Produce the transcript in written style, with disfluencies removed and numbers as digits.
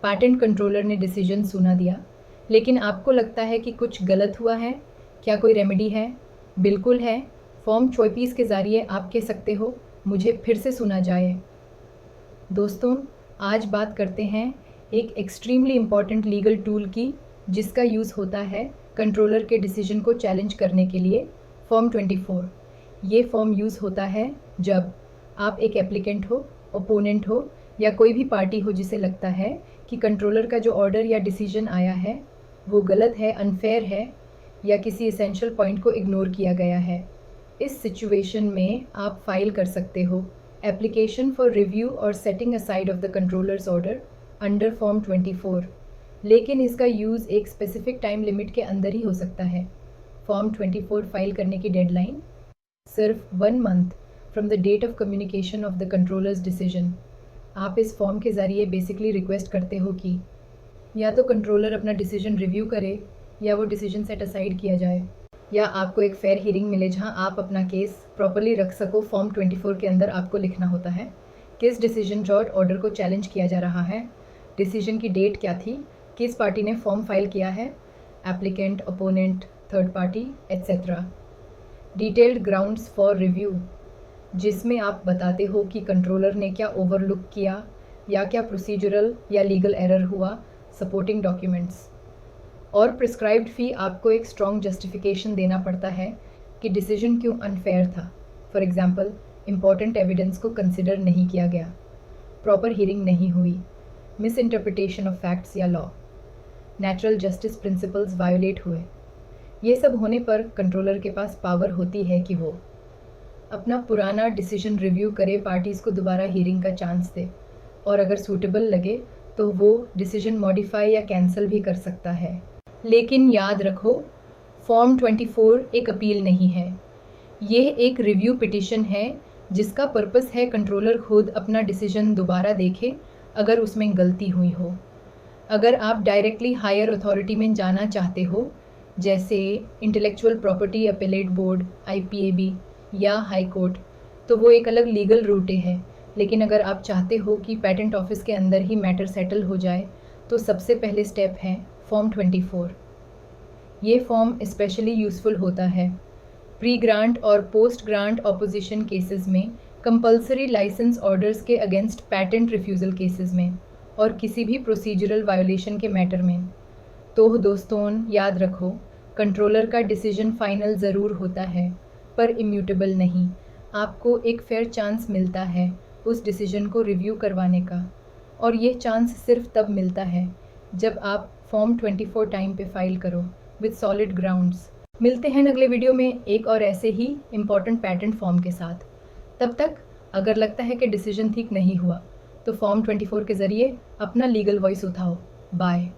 Patent controller ने decision सुना दिया, लेकिन आपको लगता है कि कुछ गलत हुआ है। क्या कोई रेमेडी है? बिल्कुल है। फॉर्म 24 के ज़रिए आप कह सकते हो, मुझे फिर से सुना जाए। दोस्तों, आज बात करते हैं एक एक्सट्रीमली इम्पॉर्टेंट लीगल टूल की, जिसका यूज़ होता है कंट्रोलर के डिसीजन को चैलेंज करने के लिए, फॉर्म 24। ये फॉर्म यूज़ होता है जब आप एक एप्लीकेंट हो, ओपोनेंट हो या कोई भी पार्टी हो जिसे लगता है कि कंट्रोलर का जो ऑर्डर या डिसीजन आया है वो गलत है, अनफेयर है या किसी एसेंशियल पॉइंट को इग्नोर किया गया है। इस सिचुएशन में आप फाइल कर सकते हो एप्लीकेशन फॉर रिव्यू और setting aside of the controllers order under form 24, लेकिन इसका यूज़ एक स्पेसिफिक टाइम लिमिट के अंदर ही हो सकता है। फॉर्म 24 फाइल करने की डेडलाइन सिर्फ 1 month from the date of communication of the controllers decision. आप इस फॉर्म के ज़रिए बेसिकली रिक्वेस्ट करते हो कि या तो कंट्रोलर अपना डिसीजन रिव्यू करे या वो डिसीजन सेट असाइड किया जाए, या आपको एक फेयर हियरिंग मिले जहां आप अपना केस प्रॉपर्ली रख सको। फॉर्म 24 के अंदर आपको लिखना होता है किस डिसीजन जॉट ऑर्डर को चैलेंज किया जा रहा है, डिसीजन की डेट क्या थी, किस पार्टी ने फॉर्म फाइल किया है, applicant, opponent, third party etcetera. Detailed grounds for review, जिसमें आप बताते हो कि कंट्रोलर ने क्या ओवरलुक किया या क्या प्रोसीजरल या लीगल एरर हुआ, सपोर्टिंग डॉक्यूमेंट्स। और प्रिस्क्राइब्ड फ़ी, आपको एक स्ट्रॉन्ग जस्टिफिकेशन देना पड़ता है कि डिसीजन क्यों अनफेयर था। फॉर एग्जांपल, इम्पॉर्टेंट एविडेंस को कंसिडर नहीं किया गया, प्रॉपर हियरिंग नहीं हुई, मिस इंटरप्रिटेशन ऑफ फैक्ट्स या law, natural justice principles violet हुए। ये सब होने पर कंट्रोलर के पास पावर होती है कि वो अपना पुराना डिसीजन रिव्यू करे, पार्टीज़ को दोबारा हियरिंग का चांस दे, और अगर सूटेबल लगे तो वो डिसीजन मॉडिफाई या कैंसिल भी कर सकता है। लेकिन याद रखो, फॉर्म 24 एक अपील नहीं है, ये एक रिव्यू पिटिशन है जिसका पर्पस है कंट्रोलर खुद अपना डिसीजन दोबारा देखे अगर उसमें गलती हुई हो। अगर आप डायरेक्टली हायर अथॉरिटी में जाना चाहते हो, जैसे intellectual property appellate board IPAB या हाई कोर्ट, तो वो एक अलग लीगल रूट है। लेकिन अगर आप चाहते हो कि पेटेंट ऑफिस के अंदर ही मैटर सेटल हो जाए, तो सबसे पहले स्टेप है फॉर्म 24। ये फॉर्म स्पेशली यूज़फुल होता है प्री ग्रांट और पोस्ट ग्रांट ऑपोजिशन केसेस में, कंपल्सरी लाइसेंस ऑर्डर्स के अगेंस्ट पैटेंट रिफ्यूज़ल केसेस में, और किसी भी प्रोसीजरल वायोलेशन के मैटर में। तो दोस्तों, याद रखो, कंट्रोलर का डिसीजन फाइनल ज़रूर होता है पर इम्यूटेबल नहीं। आपको एक फेयर चांस मिलता है उस डिसीजन को रिव्यू करवाने का, और ये चांस सिर्फ तब मिलता है जब आप फॉर्म 24 टाइम पे फाइल करो विद सॉलिड ग्राउंड्स। मिलते हैं अगले वीडियो में एक और ऐसे ही इम्पॉर्टेंट पैटेंट फॉर्म के साथ। तब तक अगर लगता है कि डिसीजन ठीक नहीं हुआ तो फॉर्म 24 के ज़रिए अपना लीगल वॉइस उठाओ। बाय।